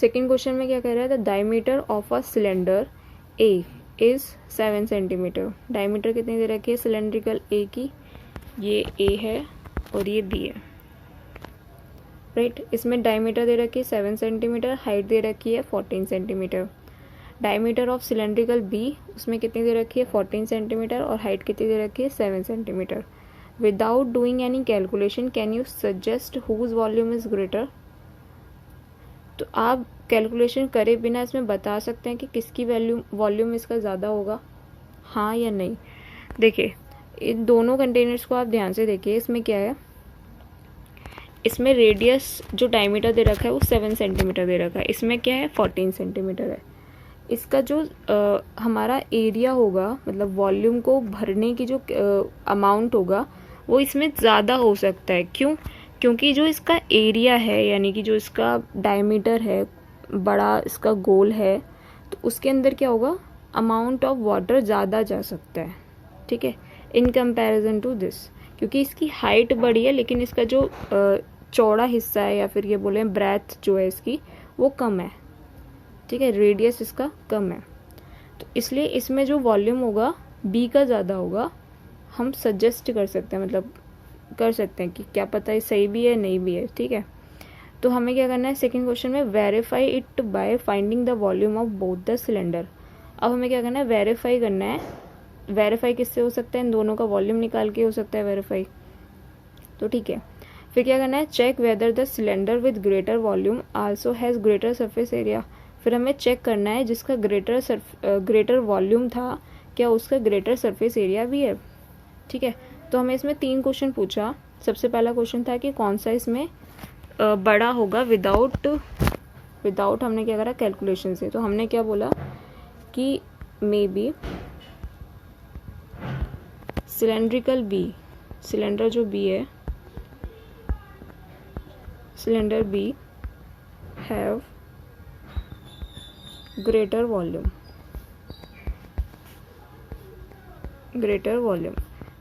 Second question में क्या कह रहा है, the diameter of a cylinder A is 7 centimetre. Diameter कितनी दे रखी है सिलेंड्रिकल ए की, ये ए है और ये बी है, राइट। इसमें डायमीटर दे रखी है 7 सेंटीमीटर, हाइट दे रखी है 14 centimetre. Diameter of cylindrical B, उसमें कितनी दे रखी है 14 सेंटीमीटर और हाइट कितनी दे रखी है 7 centimetre. Without doing any calculation can you suggest whose volume is greater. तो आप कैलकुलेशन करे बिना इसमें बता सकते हैं कि किसकी वॉल्यूम इसका ज़्यादा होगा, हाँ या नहीं। देखिए इन दोनों कंटेनर्स को आप ध्यान से देखिए, इसमें क्या है, इसमें रेडियस जो डायमीटर दे रखा है वो 7 सेंटीमीटर दे रखा है, इसमें क्या है 14 सेंटीमीटर है। इसका जो हमारा एरिया होगा, मतलब वॉल्यूम को भरने की जो अमाउंट होगा वो इसमें ज़्यादा हो सकता है। क्यों? क्योंकि जो इसका एरिया है, यानी कि जो इसका डायमीटर है, बड़ा इसका गोल है, तो उसके अंदर क्या होगा, अमाउंट ऑफ वाटर ज़्यादा जा सकता है, ठीक है, इन कंपैरिजन टू दिस। क्योंकि इसकी हाइट बड़ी है लेकिन इसका जो चौड़ा हिस्सा है, या फिर ये बोले ब्रेथ जो है इसकी, वो कम है, ठीक है, रेडियस इसका कम है। तो इसलिए इसमें जो वॉल्यूम होगा बी का ज़्यादा होगा। हम सजेस्ट कर सकते हैं, मतलब कर सकते हैं कि क्या पता ये सही भी है नहीं भी है, ठीक है। तो हमें क्या करना है सेकंड क्वेश्चन में, verify it by finding the volume of both the cylinder. अब हमें क्या करना है, वेरीफाई करना है। वेरीफाई किससे हो सकता है, इन दोनों का वॉल्यूम निकाल के हो सकता है वेरीफाई, तो ठीक है। फिर क्या करना है, check whether the cylinder with greater volume also has greater surface area. फिर हमें चेक करना है जिसका ग्रेटर वॉल्यूम था, क्या उसका ग्रेटर सरफेस एरिया भी है, ठीक है। तो हमें इसमें 3 क्वेश्चन पूछा। सबसे पहला क्वेश्चन था कि कौन सा इसमें बड़ा होगा विदाउट हमने क्या करा कैलकुलेशन से। तो हमने क्या बोला कि may be cylindrical B, cylinder जो बी है, cylinder B have greater volume,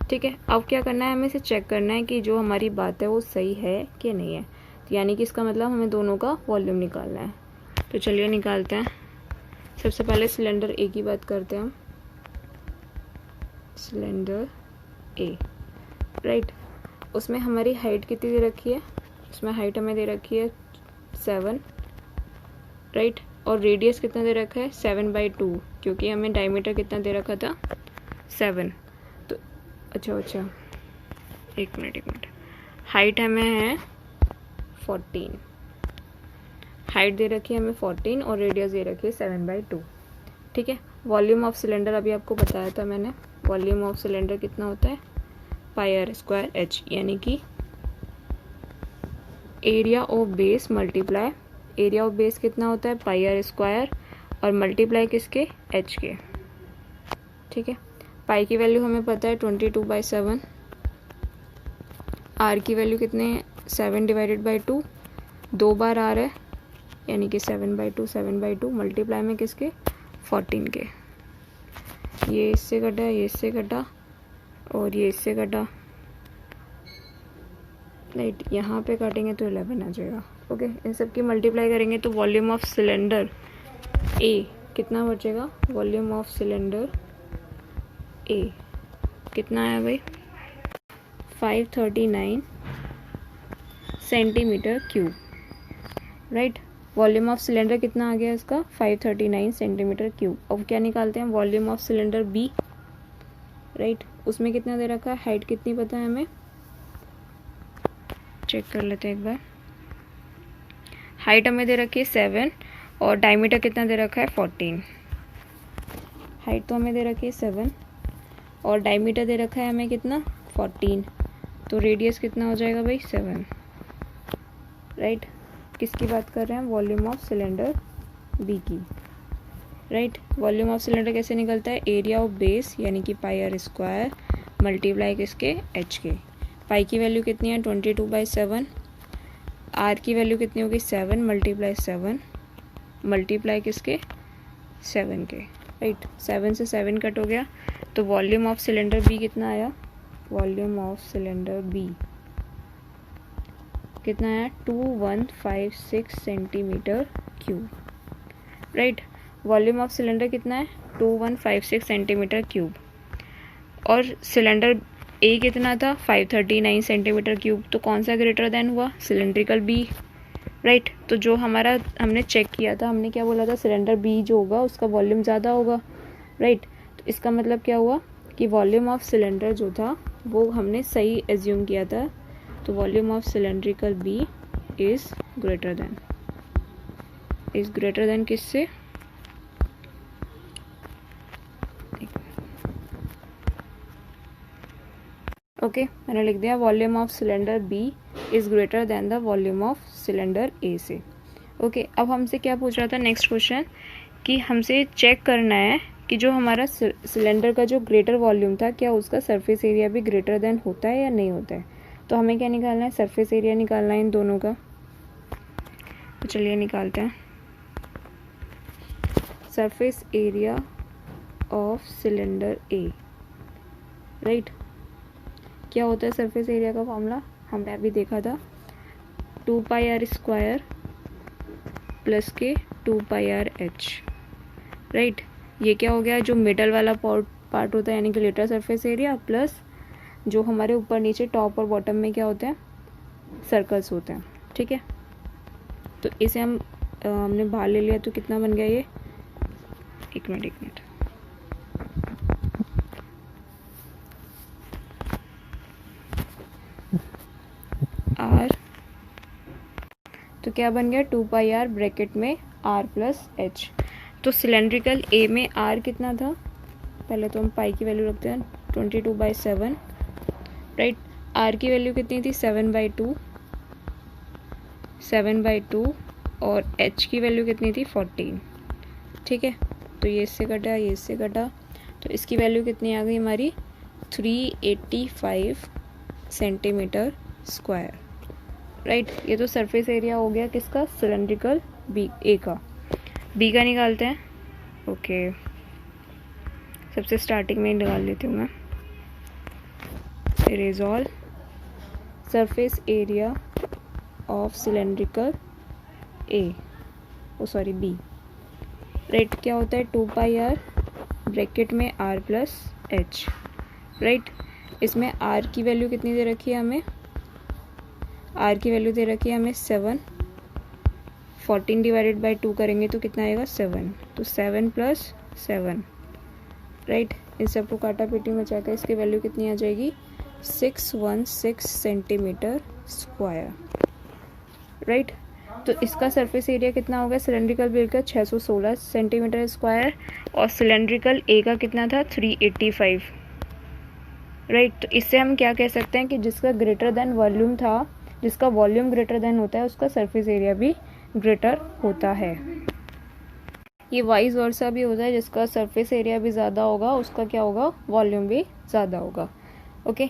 ठीक है। अब क्या करना है, हमें इसे चेक करना है कि जो हमारी बात है वो सही है कि नहीं है। तो यानी कि इसका मतलब हमें दोनों का वॉल्यूम निकालना है। तो चलिए निकालते हैं। सबसे पहले सिलेंडर ए की बात करते हैं हम। सिलेंडर ए, राइट, उसमें हमारी हाइट कितनी दे रखी है, उसमें हाइट हमें दे रखी है 7, राइट, और रेडियस कितना दे रखा है 7/2, क्योंकि हमें डायमीटर कितना दे रखा था 7। तो अच्छा एक मिनट, हाइट हमें है 14, हाइट दे रखी है हमें 14 और रेडियस दे रखी है 7/2, ठीक है। वॉल्यूम ऑफ सिलेंडर अभी आपको बताया था मैंने, वॉल्यूम ऑफ सिलेंडर कितना होता है πr² h, यानी कि area of base multiply, area of base कितना होता है πr² और मल्टीप्लाई किसके, h के, ठीक है। पाई की वैल्यू हमें पता है 22/7, आर की वैल्यू कितने हैं 7/2, 2 बार आर है यानी कि 7/2 मल्टीप्लाई में किसके 14 के। ये इससे कटा, ये इससे कटा और ये इससे कटा, राइट, यहाँ पे काटेंगे तो 11 आ जाएगा, ओके। इन सब की मल्टीप्लाई करेंगे तो वॉल्यूम ऑफ सिलेंडर ए कितना बचेगा, वॉल्यूम ऑफ सिलेंडर ए कितना है भाई 539 centimetre cube, right. Volume of cylinder कितना आ गया इसका 539 सेंटीमीटर क्यूब। अब क्या निकालते हैं, volume of cylinder B, right, उसमें कितना दे रखा है, हाइट कितनी पता है हमें, चेक कर लेते हैं एक बार। हाइट हमें दे रखी है 7 और डायमीटर कितना दे रखा है 14। हाइट तो हमें दे रखी है 7 और डायमीटर दे रखा है हमें कितना 14, तो रेडियस कितना हो जाएगा भाई 7, राइट। किसकी बात कर रहे हैं, वॉल्यूम ऑफ सिलेंडर बी की, राइट। वॉल्यूम ऑफ सिलेंडर कैसे निकलता है, एरिया ऑफ बेस यानी कि πr² मल्टीप्लाई किसके h के। पाई की वैल्यू कितनी है 22/7, आर की वैल्यू कितनी होगी 7 × 7 मल्टीप्लाई किसके 7 के, राइट। 7 से 7 कट हो गया तो वॉल्यूम ऑफ सिलेंडर बी कितना आया, वॉल्यूम ऑफ सिलेंडर बी कितना आया 2156 centimetre cube, right. Volume of cylinder कितना है 2156 सेंटीमीटर क्यूब, और सिलेंडर ए कितना था 539 सेंटीमीटर क्यूब, तो कौन सा ग्रेटर देन हुआ, सिलेंड्रिकल बी, राइट। तो जो हमारा हमने चेक किया था, हमने क्या बोला था, सिलेंडर बी जो होगा उसका वॉल्यूम ज़्यादा होगा, राइट। तो इसका मतलब क्या हुआ कि वॉल्यूम ऑफ सिलेंडर जो था वो हमने सही एज्यूम किया था, तो volume of cylindrical B is greater than किससे, ओके मैंने लिख दिया volume of cylinder B is greater than the volume of cylinder A से। ओके अब हमसे क्या पूछ रहा था नेक्स्ट क्वेश्चन, कि हमसे चेक करना है कि जो हमारा सिलेंडर का जो ग्रेटर वॉल्यूम था क्या उसका सरफेस एरिया भी ग्रेटर देन होता है या नहीं होता है। तो हमें क्या निकालना है, सरफेस एरिया निकालना है इन दोनों का। तो चलिए निकालते हैं। Surface area of cylinder A, right. क्या होता है सरफेस एरिया का फॉर्मूला, हमने अभी देखा था 2πr² प्लस के 2πrh, राइट। ये क्या हो गया, जो मिडल वाला पार्ट होता है यानी कि लेटर सरफेस एरिया, प्लस जो हमारे ऊपर नीचे टॉप और बॉटम में क्या होते हैं, सर्कल्स होते हैं, ठीक है। तो इसे हमने बाहर ले लिया तो कितना बन गया ये, एक मिनट आर, तो क्या बन गया 2πr ब्रैकेट में r प्लस h। तो सिलेंड्रिकल ए में r कितना था, पहले तो हम पाई की वैल्यू रखते हैं 22/7, राइट। r की वैल्यू कितनी थी 7/2, और h की वैल्यू कितनी थी 14, ठीक है। तो ये इससे कटा, ये इससे कटा, तो इसकी वैल्यू कितनी आ गई हमारी 385 सेंटीमीटर स्क्वायर, राइट। ये तो सरफेस एरिया हो गया किसका, सिलेंड्रिकल बी ए का। बी का निकालते हैं, ओके सबसे स्टार्टिंग में निकाल लेती हूँ मैं। Resolve surface area of cylindrical A, sorry B, right. क्या होता है 2πr ब्रैकेट में r प्लस h, राइट। इसमें r की वैल्यू कितनी दे रखी है हमें, r की वैल्यू दे रखी है हमें 7, 14 डिवाइडेड बाई 2 करेंगे तो कितना आएगा 7, तो 7 + 7, राइट। इन सबको काटा पीटी में जाकर इसकी वैल्यू कितनी आ जाएगी 616 सेंटीमीटर स्क्वायर, राइट। तो इसका सरफेस एरिया कितना हो गया, सिलेंड्रिकल बी का 616 सेंटीमीटर स्क्वायर, और सिलेंड्रिकल ए का कितना था 385, राइट। तो इससे हम क्या कह सकते हैं कि जिसका ग्रेटर देन वॉल्यूम था, जिसका वॉल्यूम ग्रेटर देन होता है उसका सरफेस एरिया भी ग्रेटर होता है। ये वाइस वर्सा भी होता है, जिसका सरफेस एरिया भी ज़्यादा होगा उसका क्या होगा, वॉल्यूम भी ज़्यादा होगा, ओके।